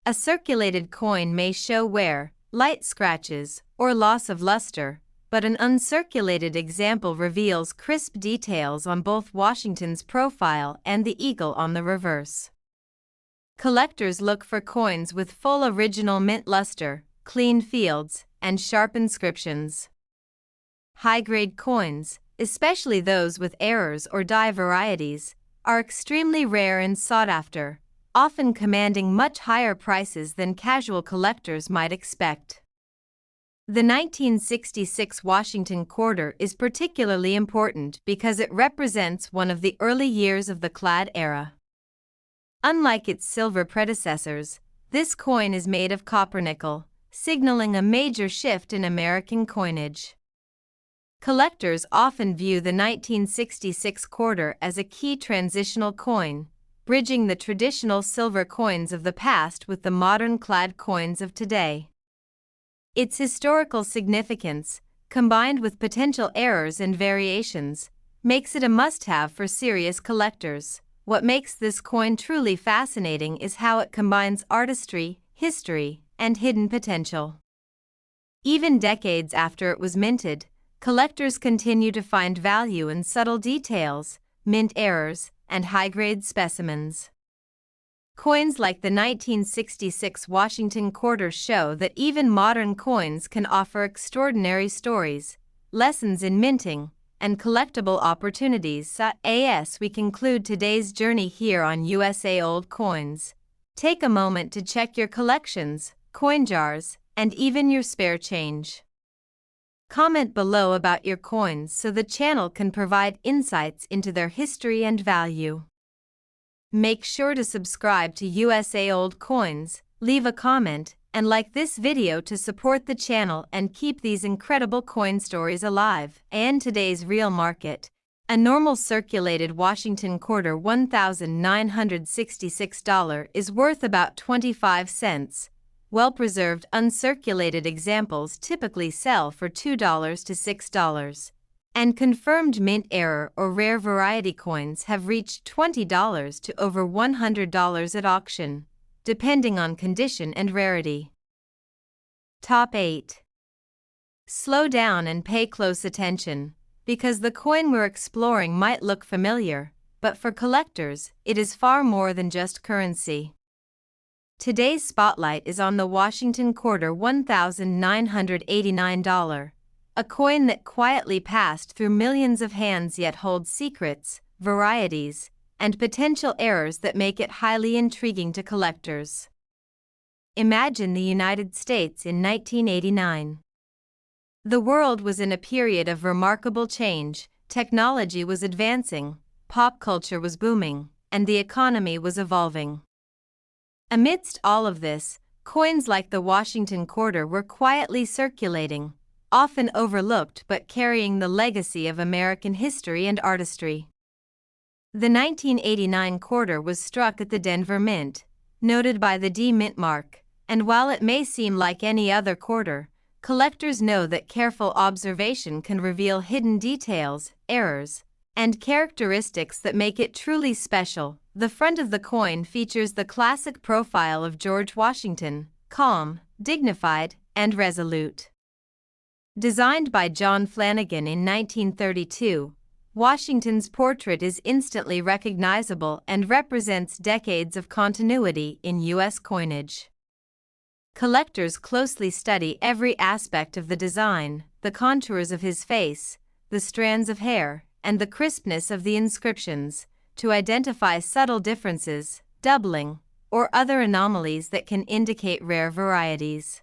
A circulated coin may show wear, light scratches, or loss of luster, but an uncirculated example reveals crisp details on both Washington's profile and the eagle on the reverse. Collectors look for coins with full original mint luster, clean fields, and sharp inscriptions. High-grade coins, especially those with errors or die varieties, are extremely rare and sought after, often commanding much higher prices than casual collectors might expect. The 1966 Washington quarter is particularly important because it represents one of the early years of the clad era. Unlike its silver predecessors, this coin is made of copper-nickel, signaling a major shift in American coinage. Collectors often view the 1966 quarter as a key transitional coin, bridging the traditional silver coins of the past with the modern clad coins of today. Its historical significance, combined with potential errors and variations, makes it a must-have for serious collectors. What makes this coin truly fascinating is how it combines artistry, history, and hidden potential. Even decades after it was minted, collectors continue to find value in subtle details, mint errors, and high-grade specimens. Coins like the 1966 Washington quarter show that even modern coins can offer extraordinary stories, lessons in minting, and collectible opportunities. We conclude today's journey here on USA Old Coins. Take a moment to check your collections, coin jars, and even your spare change. Comment below about your coins so the channel can provide insights into their history and value. Make sure to subscribe to USA Old Coins, leave a comment, and like this video to support the channel and keep these incredible coin stories alive. And today's real market. A normal circulated Washington quarter $1,966 is worth about 25 cents. Well-preserved uncirculated examples typically sell for $2 to $6. And confirmed mint error or rare variety coins have reached $20 to over $100 at auction, depending on condition and rarity. Top 8. Slow down and pay close attention, because the coin we're exploring might look familiar, but for collectors, it is far more than just currency. Today's spotlight is on the Washington quarter $1,989, a coin that quietly passed through millions of hands yet holds secrets, varieties, and potential errors that make it highly intriguing to collectors. Imagine the United States in 1989. The world was in a period of remarkable change, technology was advancing, pop culture was booming, and the economy was evolving. Amidst all of this, coins like the Washington quarter were quietly circulating, often overlooked but carrying the legacy of American history and artistry. The 1989 quarter was struck at the Denver Mint, noted by the D Mint mark, and while it may seem like any other quarter, collectors know that careful observation can reveal hidden details, errors, and characteristics that make it truly special. The front of the coin features the classic profile of George Washington, calm, dignified, and resolute. Designed by John Flanagan in 1932, Washington's portrait is instantly recognizable and represents decades of continuity in U.S. coinage. Collectors closely study every aspect of the design, the contours of his face, the strands of hair, and the crispness of the inscriptions, to identify subtle differences, doubling, or other anomalies that can indicate rare varieties.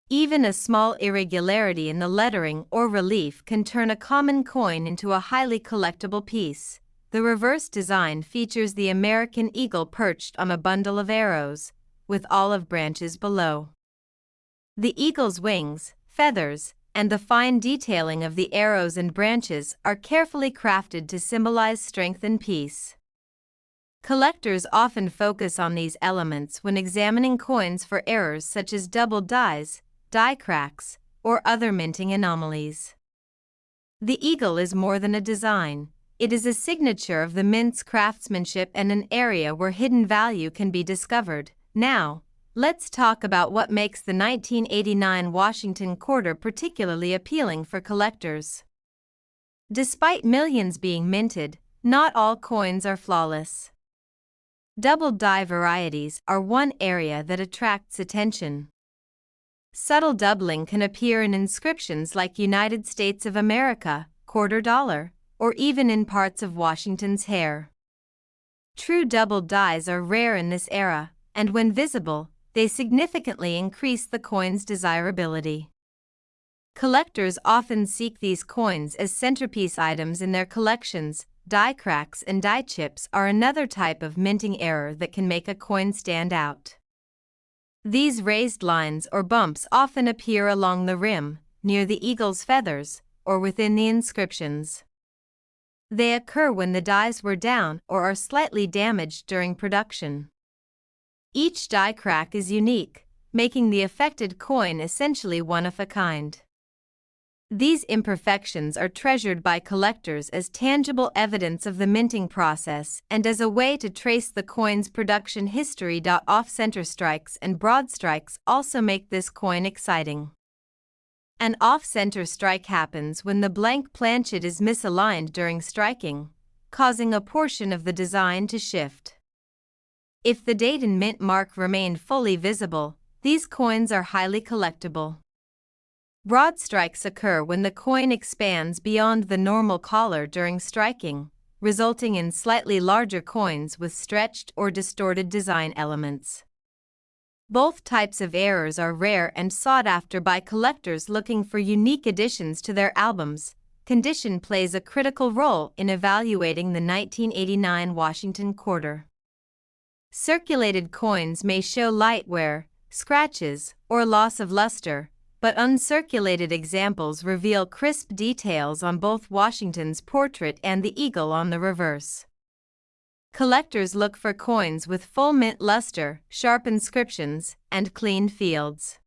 Even a small irregularity in the lettering or relief can turn a common coin into a highly collectible piece. The reverse design features the American eagle perched on a bundle of arrows, with olive branches below. The eagle's wings, feathers, and the fine detailing of the arrows and branches are carefully crafted to symbolize strength and peace. Collectors often focus on these elements when examining coins for errors such as doubled dies, die cracks, or other minting anomalies. The eagle is more than a design, it is a signature of the mint's craftsmanship and an area where hidden value can be discovered. Now, let's talk about what makes the 1989 Washington quarter particularly appealing for collectors. Despite millions being minted, not all coins are flawless. Double die varieties are one area that attracts attention. Subtle doubling can appear in inscriptions like United States of America, quarter dollar, or even in parts of Washington's hair. True double dies are rare in this era, and when visible, they significantly increase the coin's desirability. Collectors often seek these coins as centerpiece items in their collections. Die cracks and die chips are another type of minting error that can make a coin stand out. These raised lines or bumps often appear along the rim, near the eagle's feathers, or within the inscriptions. They occur when the dies were down or are slightly damaged during production. Each die crack is unique, making the affected coin essentially one of a kind. These imperfections are treasured by collectors as tangible evidence of the minting process and as a way to trace the coin's production history. Off-center strikes and broad strikes also make this coin exciting. An off-center strike happens when the blank planchet is misaligned during striking, causing a portion of the design to shift. If the date and mint mark remain fully visible, these coins are highly collectible. Broad strikes occur when the coin expands beyond the normal collar during striking, resulting in slightly larger coins with stretched or distorted design elements. Both types of errors are rare and sought after by collectors looking for unique additions to their albums. Condition plays a critical role in evaluating the 1989 Washington quarter. Circulated coins may show light wear, scratches, or loss of luster, but uncirculated examples reveal crisp details on both Washington's portrait and the eagle on the reverse. Collectors look for coins with full mint luster, sharp inscriptions, and clean fields.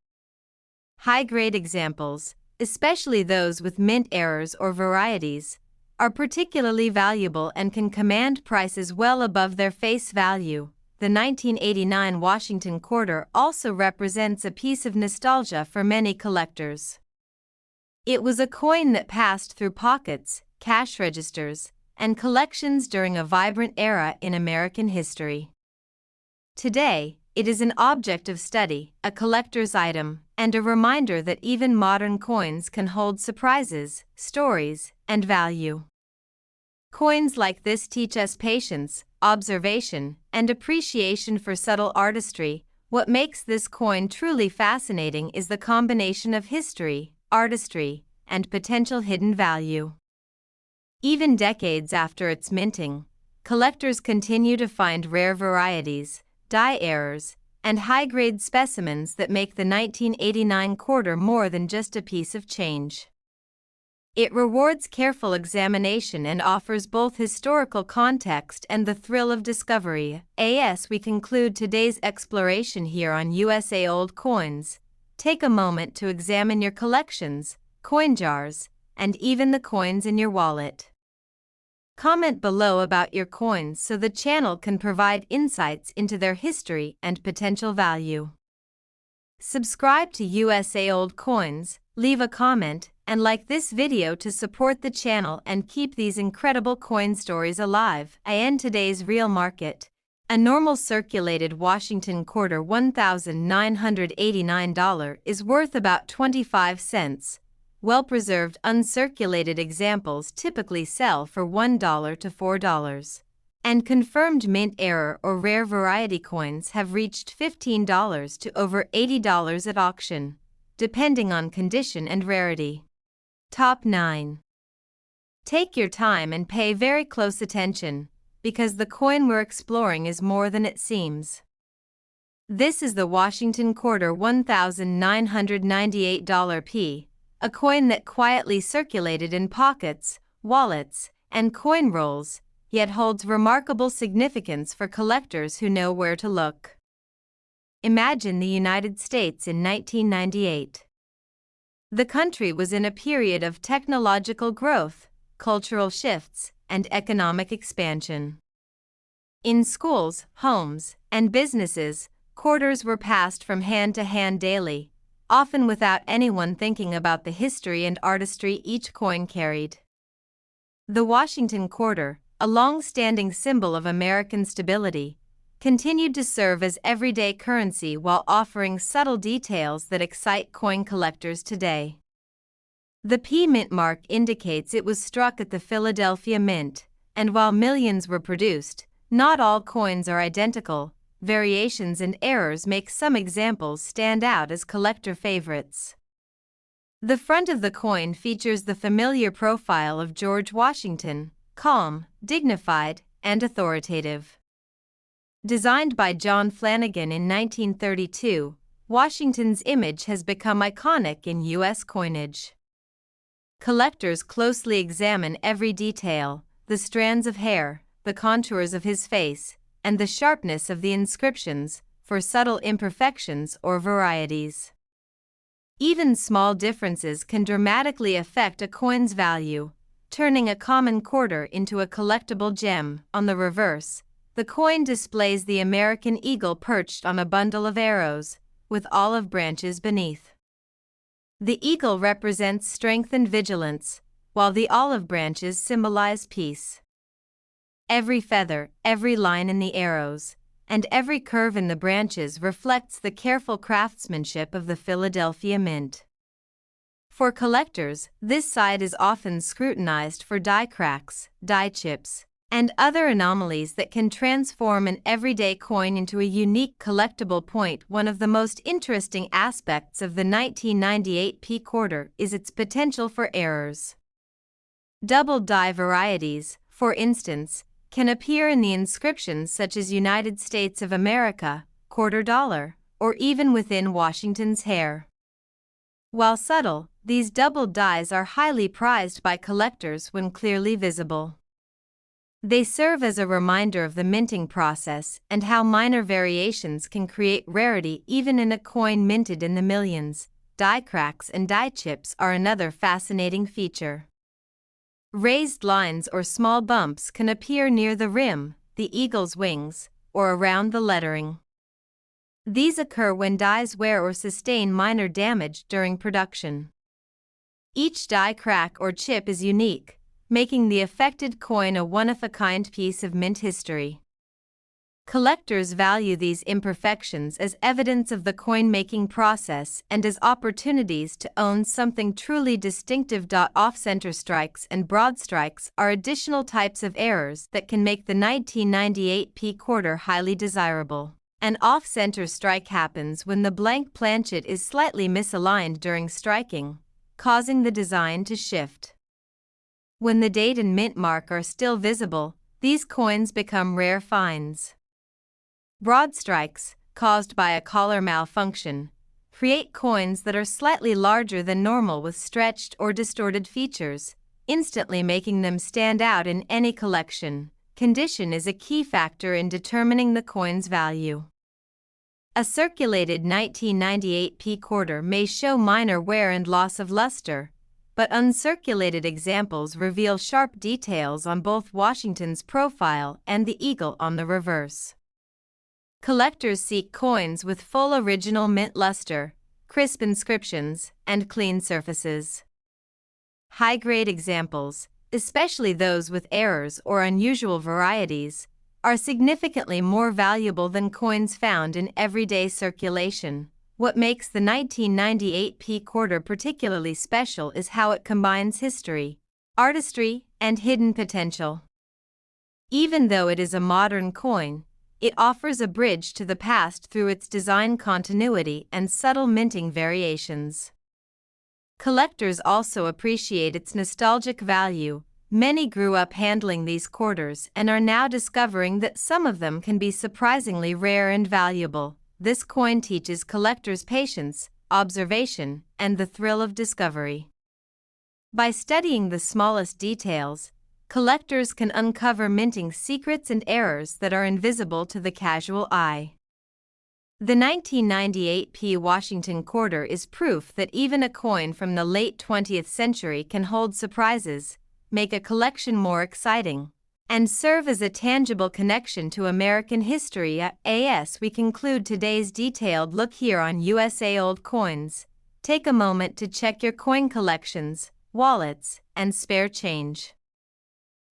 High-grade examples, especially those with mint errors or varieties, are particularly valuable and can command prices well above their face value. The 1989 Washington quarter also represents a piece of nostalgia for many collectors. It was a coin that passed through pockets, cash registers, and collections during a vibrant era in American history. Today, it is an object of study, a collector's item, and a reminder that even modern coins can hold surprises, stories, and value. Coins like this teach us patience, observation, and appreciation for subtle artistry. What makes this coin truly fascinating is the combination of history, artistry, and potential hidden value. Even decades after its minting, collectors continue to find rare varieties, die errors, and high-grade specimens that make the 1989 quarter more than just a piece of change. It rewards careful examination and offers both historical context and the thrill of discovery. As we conclude today's exploration here on USA Old Coins, take a moment to examine your collections, coin jars, and even the coins in your wallet. Comment below about your coins so the channel can provide insights into their history and potential value. Subscribe to USA Old Coins, leave a comment, and like this video to support the channel and keep these incredible coin stories alive. In today's real market, a normal circulated Washington quarter $1,989 is worth about 25 cents. Well-preserved uncirculated examples typically sell for $1 to $4. And confirmed mint error or rare variety coins have reached $15 to over $80 at auction, depending on condition and rarity. Top 9. Take your time and pay very close attention, because the coin we're exploring is more than it seems. This is the Washington quarter $1,998 P, a coin that quietly circulated in pockets, wallets, and coin rolls, yet holds remarkable significance for collectors who know where to look. Imagine the United States in 1998. The country was in a period of technological growth, cultural shifts, and economic expansion. In schools, homes, and businesses, quarters were passed from hand to hand daily, often without anyone thinking about the history and artistry each coin carried. The Washington quarter, a long-standing symbol of American stability, continued to serve as everyday currency while offering subtle details that excite coin collectors today. The P Mint mark indicates it was struck at the Philadelphia Mint, and while millions were produced, not all coins are identical. Variations and errors make some examples stand out as collector favorites. The front of the coin features the familiar profile of George Washington, calm, dignified, and authoritative. Designed by John Flanagan in 1932, Washington's image has become iconic in U.S. coinage. Collectors closely examine every detail: the strands of hair, the contours of his face, and the sharpness of the inscriptions, for subtle imperfections or varieties. Even small differences can dramatically affect a coin's value, turning a common quarter into a collectible gem. On the reverse, the coin displays the American eagle perched on a bundle of arrows, with olive branches beneath. The eagle represents strength and vigilance, while the olive branches symbolize peace. Every feather, every line in the arrows, and every curve in the branches reflects the careful craftsmanship of the Philadelphia Mint. For collectors, this side is often scrutinized for die cracks, die chips, and other anomalies that can transform an everyday coin into a unique collectible point. One of the most interesting aspects of the 1998 P quarter is its potential for errors. Double die varieties, for instance, can appear in the inscriptions such as United States of America, quarter dollar, or even within Washington's hair. While subtle, these double dies are highly prized by collectors when clearly visible. They serve as a reminder of the minting process and how minor variations can create rarity even in a coin minted in the millions. Die cracks and die chips are another fascinating feature. Raised lines or small bumps can appear near the rim, the eagle's wings, or around the lettering. These occur when dies wear or sustain minor damage during production. Each die crack or chip is unique, making the affected coin a one-of-a-kind piece of mint history. Collectors value these imperfections as evidence of the coin-making process and as opportunities to own something truly distinctive. Off-center strikes and broad strikes are additional types of errors that can make the 1998 P quarter highly desirable. An off-center strike happens when the blank planchet is slightly misaligned during striking, causing the design to shift. When the date and mint mark are still visible, these coins become rare finds. Broad strikes, caused by a collar malfunction, create coins that are slightly larger than normal with stretched or distorted features, instantly making them stand out in any collection. Condition is a key factor in determining the coin's value. A circulated 1998 P quarter may show minor wear and loss of luster, but uncirculated examples reveal sharp details on both Washington's profile and the eagle on the reverse. Collectors seek coins with full original mint luster, crisp inscriptions, and clean surfaces. High-grade examples, especially those with errors or unusual varieties, are significantly more valuable than coins found in everyday circulation. What makes the 1998 P quarter particularly special is how it combines history, artistry, and hidden potential. Even though it is a modern coin, it offers a bridge to the past through its design continuity and subtle minting variations. Collectors also appreciate its nostalgic value. Many grew up handling these quarters and are now discovering that some of them can be surprisingly rare and valuable. This coin teaches collectors patience, observation, and the thrill of discovery. By studying the smallest details, collectors can uncover minting secrets and errors that are invisible to the casual eye. The 1998 P Washington quarter is proof that even a coin from the late 20th century can hold surprises, make a collection more exciting, and serve as a tangible connection to American history. As we conclude today's detailed look here on USA old coins, take a moment to check your coin collections, wallets, and spare change.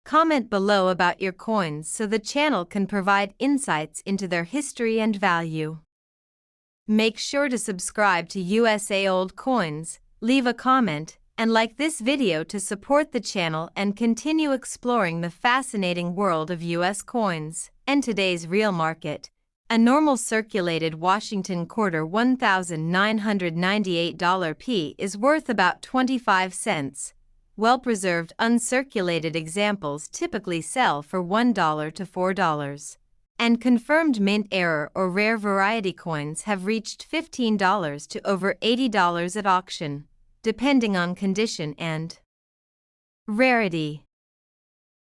Comment below about your coins so the channel can provide insights into their history and value. Make sure to subscribe to USA Old Coins, leave a comment, and like this video to support the channel and continue exploring the fascinating world of US coins. And today's real market. A normal circulated Washington quarter $1,998 P is worth about 25 cents. Well-preserved uncirculated examples typically sell for $1 to $4. And confirmed mint error or rare variety coins have reached $15 to over $80 at auction, depending on condition and rarity.